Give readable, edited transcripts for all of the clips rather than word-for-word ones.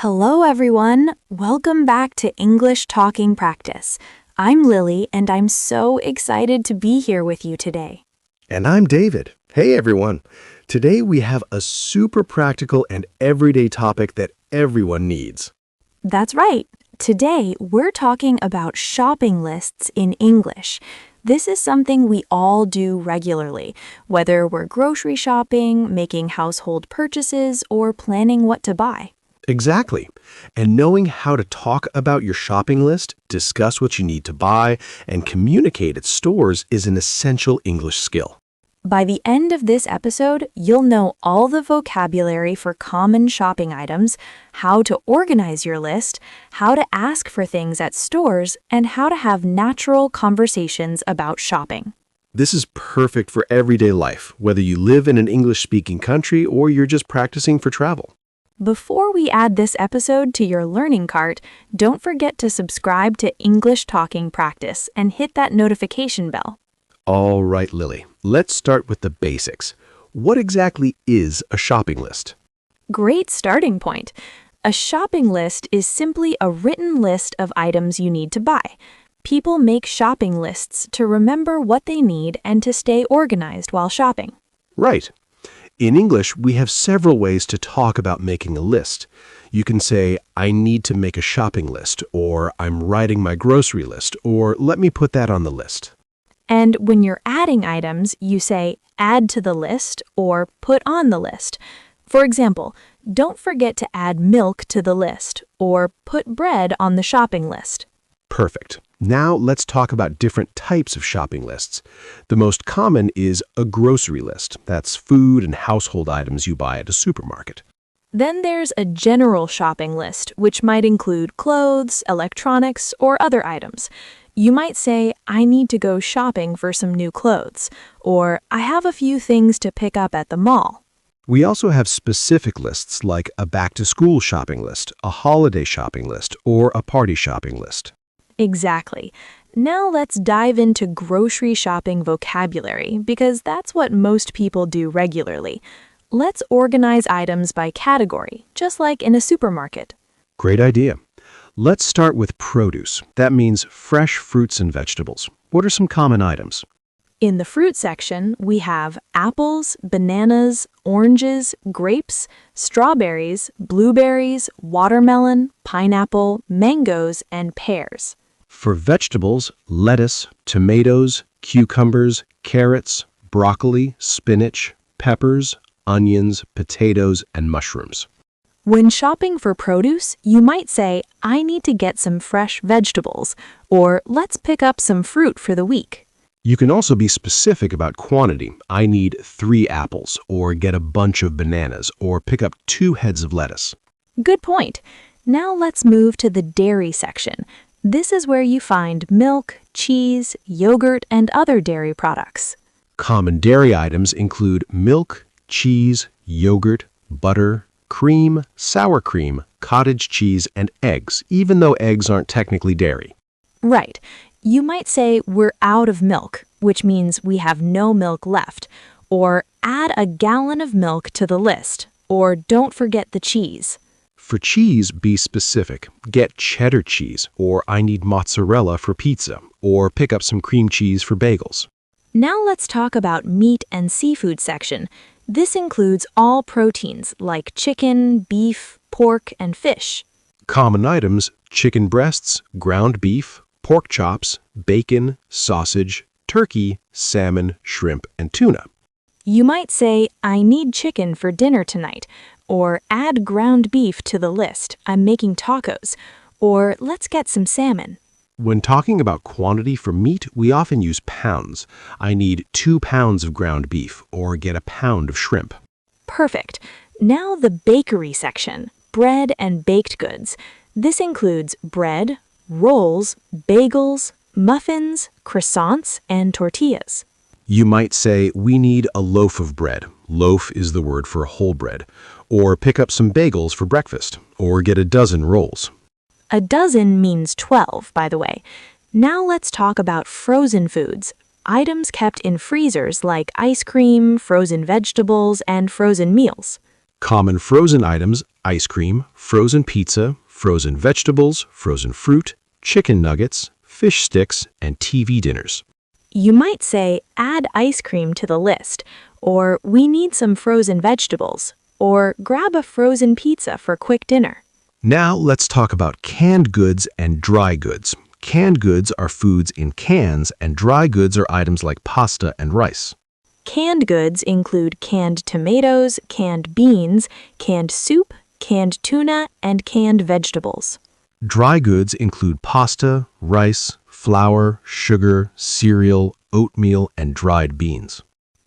Hello, everyone. Welcome back to English Talking Practice. I'm Lily, and I'm so excited to be here with you today. And I'm David. Hey everyone. Today we have a super practical and everyday topic that everyone needs. That's right. Today, we're talking about shopping lists in English. This is something we all do regularly, whether we're grocery shopping, making household purchases, or planning what to buy. Exactly. And knowing how to talk about your shopping list, discuss what you need to buy, and communicate at stores is an essential English skill. By the end of this episode, you'll know all the vocabulary for common shopping items, how to organize your list, how to ask for things at stores, and how to have natural conversations about shopping. This is perfect for everyday life, whether you live in an English-speaking country or you're just practicing for travel. Before we add this episode to your learning cart, don't forget to subscribe to English Talking Practice and hit that notification bell. All right, Lily. Let's start with the basics. What exactly is a shopping list? Great starting point. A shopping list is simply a written list of items you need to buy. People make shopping lists to remember what they need and to stay organized while shopping. Right. In English, we have several ways to talk about making a list. You can say, I need to make a shopping list, or I'm writing my grocery list, or let me put that on the list. And when you're adding items, you say add to the list or put on the list. For example, don't forget to add milk to the list or put bread on the shopping list. Perfect. Now let's talk about different types of shopping lists. The most common is a grocery list. That's food and household items you buy at a supermarket. Then there's a general shopping list, which might include clothes, electronics, or other items. You might say, I need to go shopping for some new clothes, or I have a few things to pick up at the mall. We also have specific lists like a back-to-school shopping list, a holiday shopping list, or a party shopping list. Exactly. Now let's dive into grocery shopping vocabulary because that's what most people do regularly. Let's organize items by category, just like in a supermarket. Great idea. Let's start with produce. That means fresh fruits and vegetables. What are some common items? In the fruit section, we have apples, bananas, oranges, grapes, strawberries, blueberries, watermelon, pineapple, mangoes, and pears. For vegetables, lettuce, tomatoes, cucumbers, carrots, broccoli, spinach, peppers, onions, potatoes, and mushrooms. When shopping for produce, you might say, I need to get some fresh vegetables, or let's pick up some fruit for the week. You can also be specific about quantity. I need 3 apples, or get a bunch of bananas, or pick up 2 heads of lettuce. Good point. Now let's move to the dairy section. This is where you find milk, cheese, yogurt, and other dairy products. Common dairy items include milk, cheese, yogurt, butter, cream, sour cream, cottage cheese, and eggs, even though eggs aren't technically dairy. Right. You might say we're out of milk, which means we have no milk left, or add a gallon of milk to the list, or don't forget the cheese. For cheese, be specific. Get cheddar cheese, or I need mozzarella for pizza, or pick up some cream cheese for bagels. Now let's talk about meat and seafood section. This includes all proteins like chicken, beef, pork, and fish. Common items, chicken breasts, ground beef, pork chops, bacon, sausage, turkey, salmon, shrimp, and tuna. You might say, I need chicken for dinner tonight, or add ground beef to the list, I'm making tacos, or let's get some salmon. When talking about quantity for meat, we often use pounds. I need 2 pounds of ground beef, or get a pound of shrimp. Perfect. Now the bakery section, bread and baked goods. This includes bread, rolls, bagels, muffins, croissants, and tortillas. You might say, we need a loaf of bread. Loaf is the word for whole bread. Or pick up some bagels for breakfast. Or get a dozen rolls. A dozen means 12, by the way. Now let's talk about frozen foods, items kept in freezers like ice cream, frozen vegetables, and frozen meals. Common frozen items, ice cream, frozen pizza, frozen vegetables, frozen fruit, chicken nuggets, fish sticks, and TV dinners. You might say, add ice cream to the list, or we need some frozen vegetables, or grab a frozen pizza for quick dinner. Now let's talk about canned goods and dry goods. Canned goods are foods in cans, and dry goods are items like pasta and rice. Canned goods include canned tomatoes, canned beans, canned soup, canned tuna, and canned vegetables. Dry goods include pasta, rice, flour, sugar, cereal, oatmeal, and dried beans.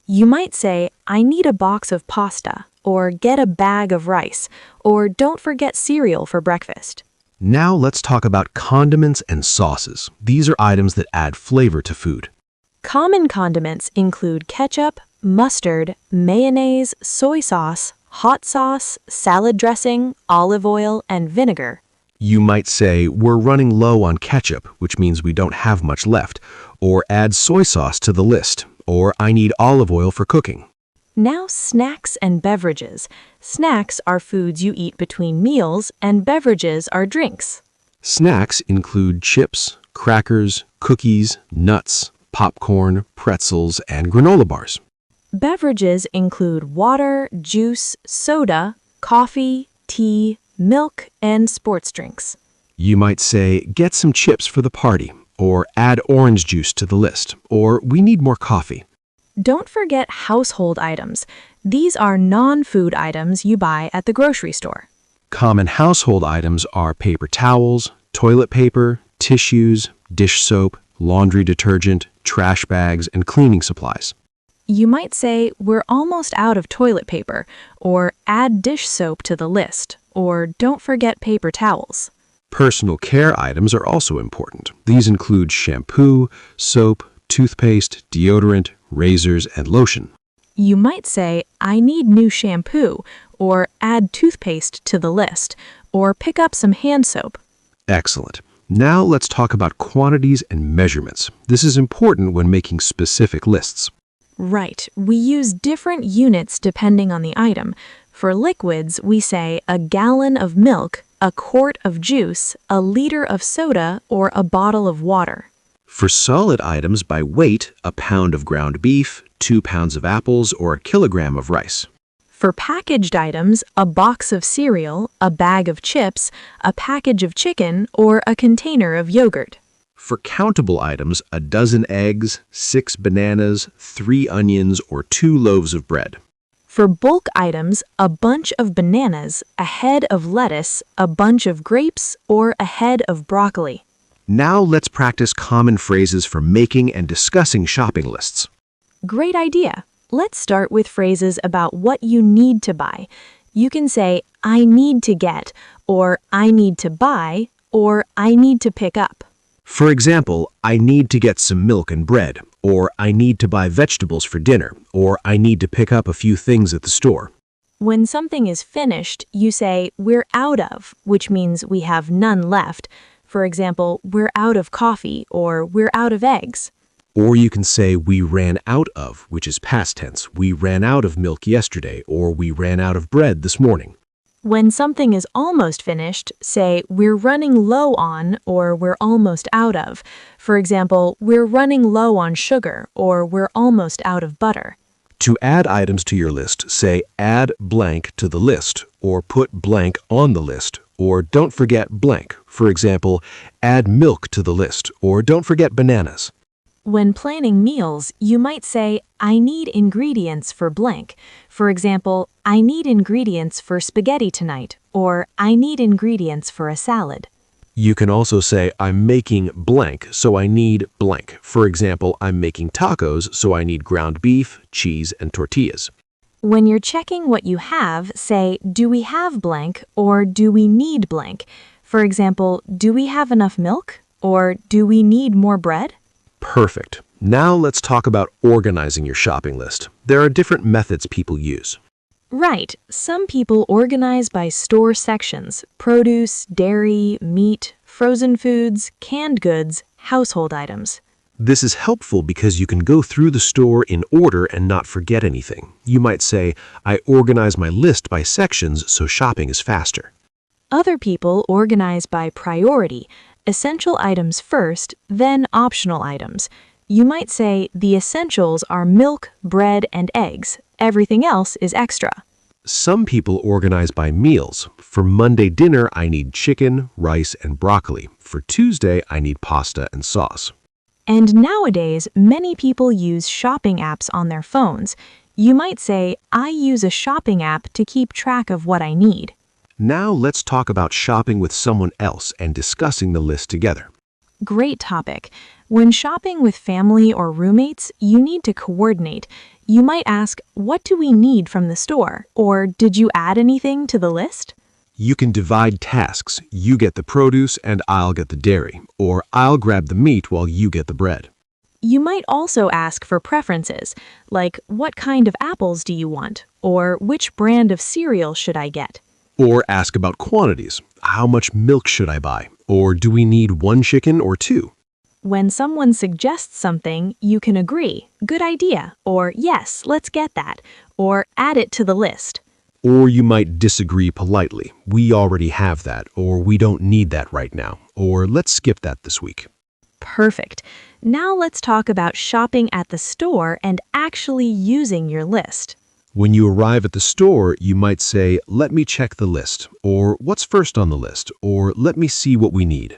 You might say, I need a box of pasta, or get a bag of rice, or don't forget cereal for breakfast. Now let's talk about condiments and sauces. These are items that add flavor to food. Common condiments include ketchup, mustard, mayonnaise, soy sauce, hot sauce, salad dressing, olive oil, and vinegar. You might say, we're running low on ketchup, which means we don't have much left, or add soy sauce to the list, or I need olive oil for cooking. Now snacks and beverages. Snacks are foods you eat between meals, and beverages are drinks. Snacks include chips, crackers, cookies, nuts, popcorn, pretzels, and granola bars. Beverages include water, juice, soda, coffee, tea, milk, and sports drinks. You might say, get some chips for the party, or add orange juice to the list, or we need more coffee. Don't forget household items. These are non-food items you buy at the grocery store. Common household items are paper towels, toilet paper, tissues, dish soap, laundry detergent, trash bags, and cleaning supplies. You might say, we're almost out of toilet paper, or add dish soap to the list, or don't forget paper towels. Personal care items are also important. These include shampoo, soap, toothpaste, deodorant, razors, and lotion. You might say, I need new shampoo, or add toothpaste to the list, or pick up some hand soap. Excellent. Now let's talk about quantities and measurements. This is important when making specific lists. Right, we use different units depending on the item. For liquids, we say a gallon of milk, a quart of juice, a liter of soda, or a bottle of water. For solid items by weight, a pound of ground beef, 2 pounds of apples, or a kilogram of rice. For packaged items, a box of cereal, a bag of chips, a package of chicken, or a container of yogurt. For countable items, a dozen eggs, 6 bananas, 3 onions, or 2 loaves of bread. For bulk items, a bunch of bananas, a head of lettuce, a bunch of grapes, or a head of broccoli. Now let's practice common phrases for making and discussing shopping lists. Great idea! Let's start with phrases about what you need to buy. You can say, I need to get, or I need to buy, or I need to pick up. For example, I need to get some milk and bread, or I need to buy vegetables for dinner, or I need to pick up a few things at the store. When something is finished, you say, we're out of, which means we have none left. For example, we're out of coffee, or we're out of eggs. Or you can say we ran out of, which is past tense. We ran out of milk yesterday, or we ran out of bread this morning. When something is almost finished, say, we're running low on, or we're almost out of. For example, we're running low on sugar, or we're almost out of butter. To add items to your list, say add blank to the list, or put blank on the list, or don't forget blank. For example, add milk to the list, or don't forget bananas. When planning meals, you might say, I need ingredients for blank. For example, I need ingredients for spaghetti tonight, or I need ingredients for a salad. You can also say, I'm making blank, so I need blank. For example, I'm making tacos, so I need ground beef, cheese, and tortillas. When you're checking what you have, say, do we have blank, or do we need blank? For example, do we have enough milk, or do we need more bread? Perfect. Now let's talk about organizing your shopping list. There are different methods people use. Right. Some people organize by store sections: produce, dairy, meat, frozen foods, canned goods, household items. This is helpful because you can go through the store in order and not forget anything. You might say, I organize my list by sections so shopping is faster. Other people organize by priority, essential items first, then optional items. You might say the essentials are milk, bread, and eggs. Everything else is extra. Some people organize by meals. For Monday dinner, I need chicken, rice, and broccoli. For Tuesday, I need pasta and sauce. And nowadays, many people use shopping apps on their phones. You might say, I use a shopping app to keep track of what I need. Now let's talk about shopping with someone else and discussing the list together. Great topic. When shopping with family or roommates, you need to coordinate. You might ask, what do we need from the store? Or did you add anything to the list? You can divide tasks. You get the produce and I'll get the dairy. Or I'll grab the meat while you get the bread. You might also ask for preferences, like what kind of apples do you want? Or which brand of cereal should I get? Or ask about quantities. How much milk should I buy? Or do we need 1 chicken or 2? When someone suggests something, you can agree, good idea, or yes, let's get that, or add it to the list. Or you might disagree politely. We already have that, or we don't need that right now, or let's skip that this week. Perfect. Now let's talk about shopping at the store and actually using your list. When you arrive at the store, you might say, let me check the list, or what's first on the list, or let me see what we need.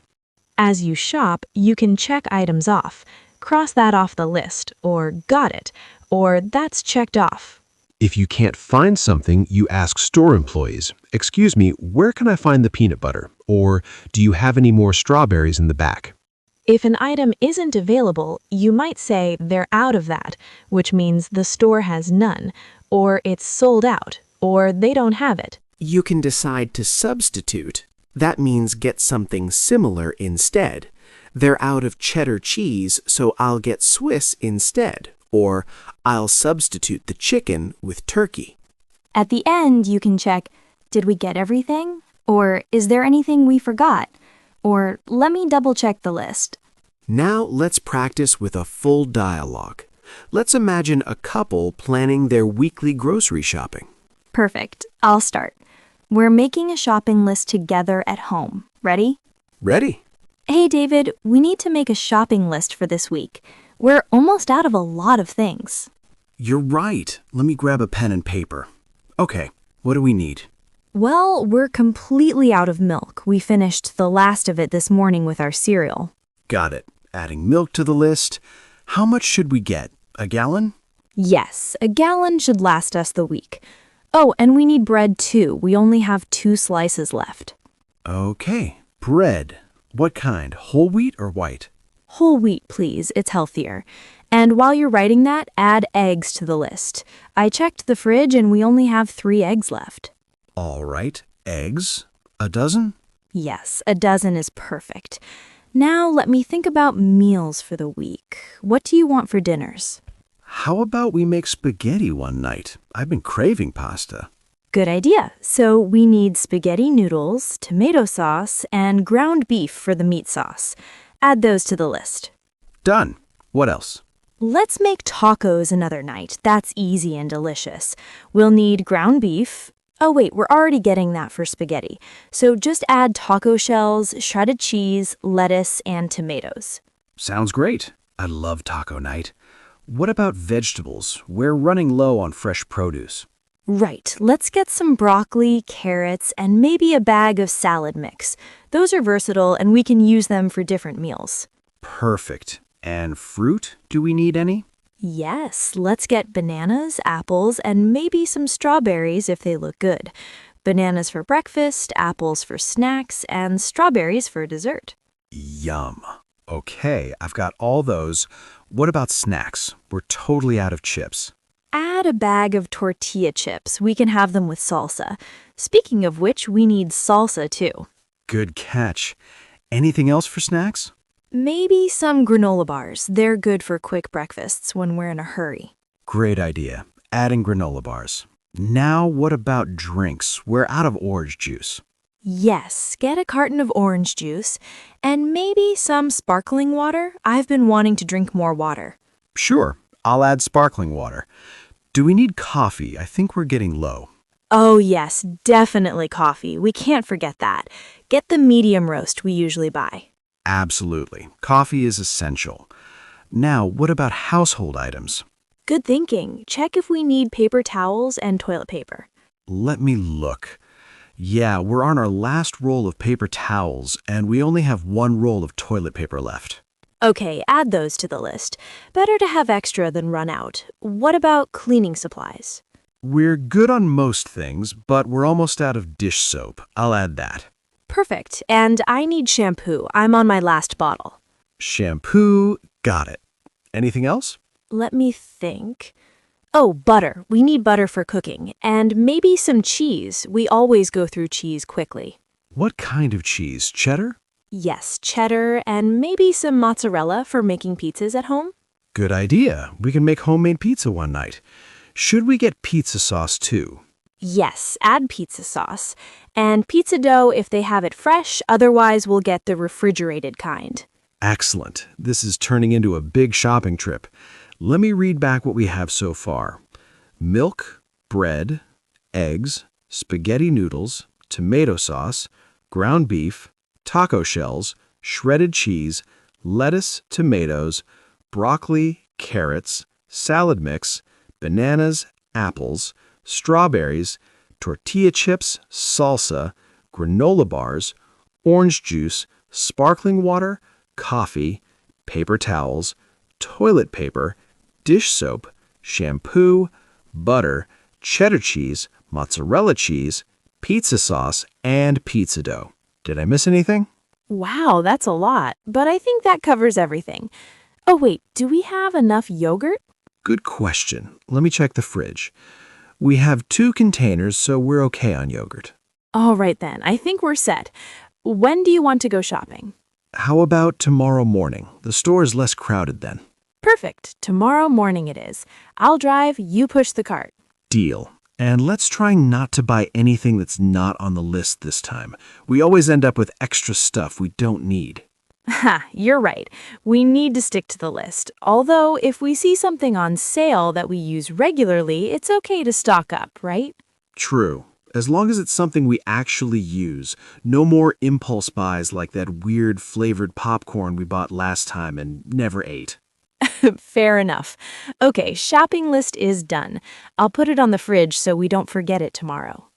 As you shop, you can check items off. Cross that off the list, or got it, or that's checked off. If you can't find something, you ask store employees, excuse me, where can I find the peanut butter? Or do you have any more strawberries in the back? If an item isn't available, you might say they're out of that, which means the store has none, or it's sold out, or they don't have it. You can decide to substitute. That means get something similar instead. They're out of cheddar cheese, so I'll get Swiss instead. Or I'll substitute the chicken with turkey. At the end, you can check, did we get everything? Or is there anything we forgot? Or let me double check the list. Now let's practice with a full dialogue. Let's imagine a couple planning their weekly grocery shopping. Perfect. I'll start. We're making a shopping list together at home. Ready? Ready? Hey, David, we need to make a shopping list for this week. We're almost out of a lot of things. You're right. Let me grab a pen and paper. Okay, what do we need? Well, we're completely out of milk. We finished the last of it this morning with our cereal. Got it. Adding milk to the list. How much should we get? A gallon? Yes, a gallon should last us the week. Oh, and we need bread too. We only have 2 slices left. Okay, bread. What kind? Whole wheat or white? Whole wheat, please. It's healthier. And while you're writing that, add eggs to the list. I checked the fridge and we only have 3 eggs left. All right, eggs. A dozen? Yes, a dozen is perfect. Now let me think about meals for the week. What do you want for dinners? How about we make spaghetti one night? I've been craving pasta. Good idea. So we need spaghetti noodles, tomato sauce, and ground beef for the meat sauce. Add those to the list. Done. What else? Let's make tacos another night. That's easy and delicious. We'll need ground beef. Oh wait, we're already getting that for spaghetti. So just add taco shells, shredded cheese, lettuce, and tomatoes. Sounds great. I love taco night. What about vegetables? We're running low on fresh produce. Right, let's get some broccoli, carrots, and maybe a bag of salad mix. Those are versatile and we can use them for different meals. Perfect. And fruit? Do we need any? Yes, let's get bananas, apples, and maybe some strawberries if they look good. Bananas for breakfast, apples for snacks, and strawberries for dessert. Yum. Okay, I've got all those. What about snacks? We're totally out of chips. Add a bag of tortilla chips. We can have them with salsa. Speaking of which, we need salsa too. Good catch. Anything else for snacks? Maybe some granola bars. They're good for quick breakfasts when we're in a hurry. Great idea. Adding granola bars. Now what about drinks? We're out of orange juice. Yes, get a carton of orange juice and maybe some sparkling water. I've been wanting to drink more water. Sure, I'll add sparkling water. Do we need coffee? I think we're getting low. Oh, yes, definitely coffee. We can't forget that. Get the medium roast we usually buy. Absolutely. Coffee is essential. Now, what about household items? Good thinking. Check if we need paper towels and toilet paper. Let me look. Yeah, we're on our last roll of paper towels, and we only have one roll of toilet paper left. Okay, add those to the list. Better to have extra than run out. What about cleaning supplies? We're good on most things, but we're almost out of dish soap. I'll add that. Perfect. And I need shampoo. I'm on my last bottle. Shampoo, got it. Anything else? Let me think. Oh, butter. We need butter for cooking. And maybe some cheese. We always go through cheese quickly. What kind of cheese? Cheddar? Yes, cheddar and maybe some mozzarella for making pizzas at home. Good idea. We can make homemade pizza one night. Should we get pizza sauce too? Yes, add pizza sauce. And pizza dough if they have it fresh, otherwise we'll get the refrigerated kind. Excellent. This is turning into a big shopping trip. Let me read back what we have so far. Milk, bread, eggs, spaghetti noodles, tomato sauce, ground beef, taco shells, shredded cheese, lettuce, tomatoes, broccoli, carrots, salad mix, bananas, apples, strawberries, tortilla chips, salsa, granola bars, orange juice, sparkling water, coffee, paper towels, toilet paper, dish soap, shampoo, butter, cheddar cheese, mozzarella cheese, pizza sauce, and pizza dough. Did I miss anything? Wow, that's a lot, but I think that covers everything. Oh wait, do we have enough yogurt? Good question. Let me check the fridge. We have 2 containers, so we're okay on yogurt. All right then, I think we're set. When do you want to go shopping? How about tomorrow morning? The store is less crowded then. Perfect. Tomorrow morning it is. I'll drive, you push the cart. Deal. And let's try not to buy anything that's not on the list this time. We always end up with extra stuff we don't need. Ha, you're right. We need to stick to the list. Although, if we see something on sale that we use regularly, it's okay to stock up, right? True. As long as it's something we actually use. No more impulse buys like that weird flavored popcorn we bought last time and never ate. Fair enough. Okay, shopping list is done. I'll put it on the fridge so we don't forget it tomorrow.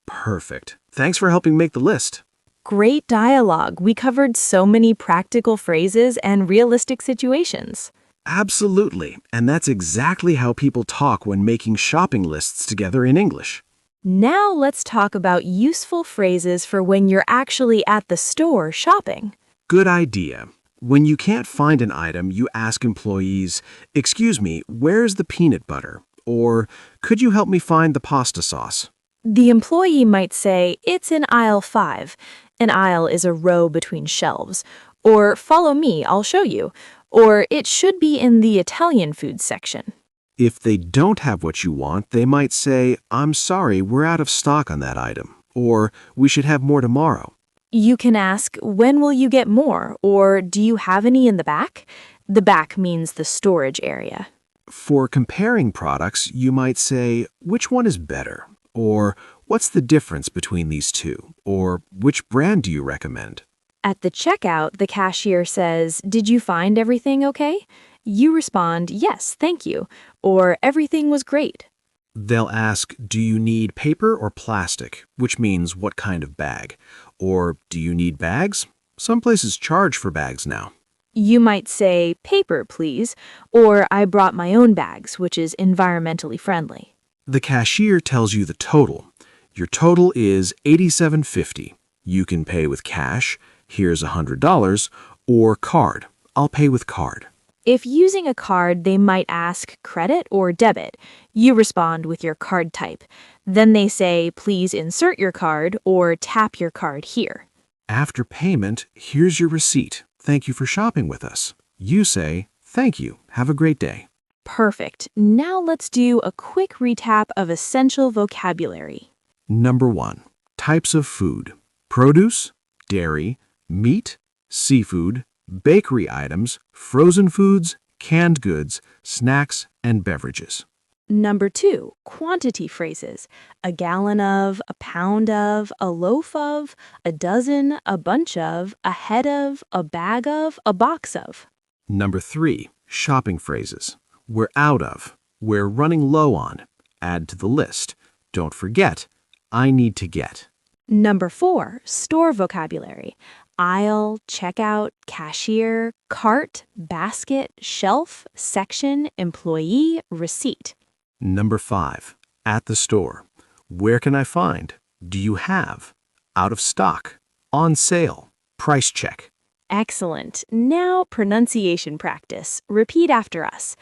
Perfect. Thanks for helping make the list. Great dialogue. We covered so many practical phrases and realistic situations. Absolutely. And that's exactly how people talk when making shopping lists together in English. Now let's talk about useful phrases for when you're actually at the store shopping. Good idea. When you can't find an item, you ask employees, "Excuse me, where's the peanut butter?" Or, "Could you help me find the pasta sauce?" The employee might say, "It's in aisle 5. An aisle is a row between shelves. Or, "Follow me, I'll show you." Or, "It should be in the Italian food section." If they don't have what you want, they might say, "I'm sorry, we're out of stock on that item." Or, "We should have more tomorrow." You can ask, "When will you get more?" Or, "Do you have any in the back?" The back means the storage area. For comparing products, you might say, "Which one is better?" Or, "What's the difference between these two?" Or, "Which brand do you recommend?" At the checkout, the cashier says, "Did you find everything okay?" You respond, "Yes, thank you," or "Everything was great." They'll ask, "Do you need paper or plastic?" Which means what kind of bag. Or, "Do you need bags?" Some places charge for bags now. You might say, "Paper, please," or "I brought my own bags," which is environmentally friendly. The cashier tells you the total. Your total is $87.50. You can pay with cash, here's $100, or card. I'll pay with card. If using a card, they might ask credit or debit. You respond with your card type. Then they say, "Please insert your card," or "Tap your card here." After payment, here's your receipt. Thank you for shopping with us. You say, "Thank you. Have a great day." Perfect. Now let's do a quick recap of essential vocabulary. Number 1. Types of food. produce, dairy, meat, seafood, bakery items, frozen foods, canned goods, snacks, and beverages. Number 2, quantity phrases. A gallon of, a pound of, a loaf of, a dozen, a bunch of, a head of, a bag of, a box of. Number 3, shopping phrases. We're out of, we're running low on, add to the list. Don't forget, I need to get. Number 4, store vocabulary. Aisle, checkout, cashier, cart, basket, shelf, section, employee, receipt. Number 5, at the store. Where can I find? Do you have? Out of stock. On sale. Price check. Excellent. Now pronunciation practice. Repeat after us.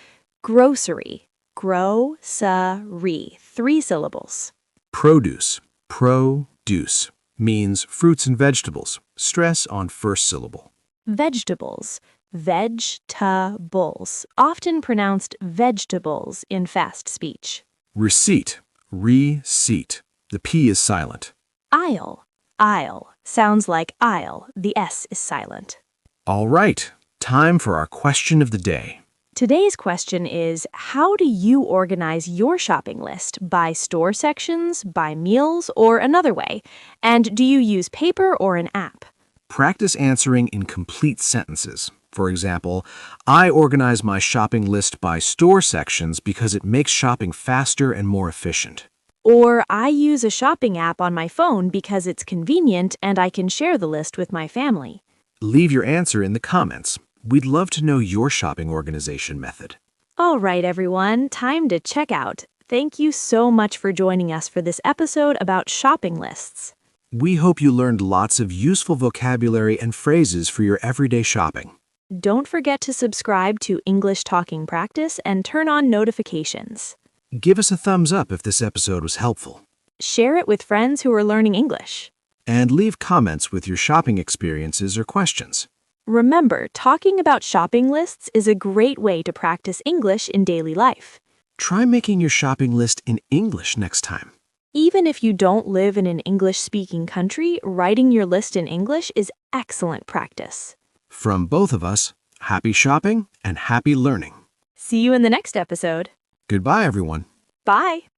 Grocery. Grocery. 3 syllables. Produce. Produce. Means fruits and vegetables. Stress on first syllable. Vegetables. Vegetables. Often pronounced vegetables in fast speech. Receipt. Receipt. The P is silent. Aisle. Aisle. Sounds like aisle. The S is silent. All right. Time for our question of the day. Today's question is, how do you organize your shopping list? By store sections, by meals, or another way? And do you use paper or an app? Practice answering in complete sentences. For example, I organize my shopping list by store sections because it makes shopping faster and more efficient. Or I use a shopping app on my phone because it's convenient and I can share the list with my family. Leave your answer in the comments. We'd love to know your shopping organization method. All right, everyone, time to check out. Thank you so much for joining us for this episode about shopping lists. We hope you learned lots of useful vocabulary and phrases for your everyday shopping. Don't forget to subscribe to English Talking Practice and turn on notifications. Give us a thumbs up if this episode was helpful. Share it with friends who are learning English. And leave comments with your shopping experiences or questions. Remember, talking about shopping lists is a great way to practice English in daily life. Try making your shopping list in English next time. Even if you don't live in an English-speaking country, writing your list in English is excellent practice. From both of us, happy shopping and happy learning. See you in the next episode. Goodbye, everyone. Bye.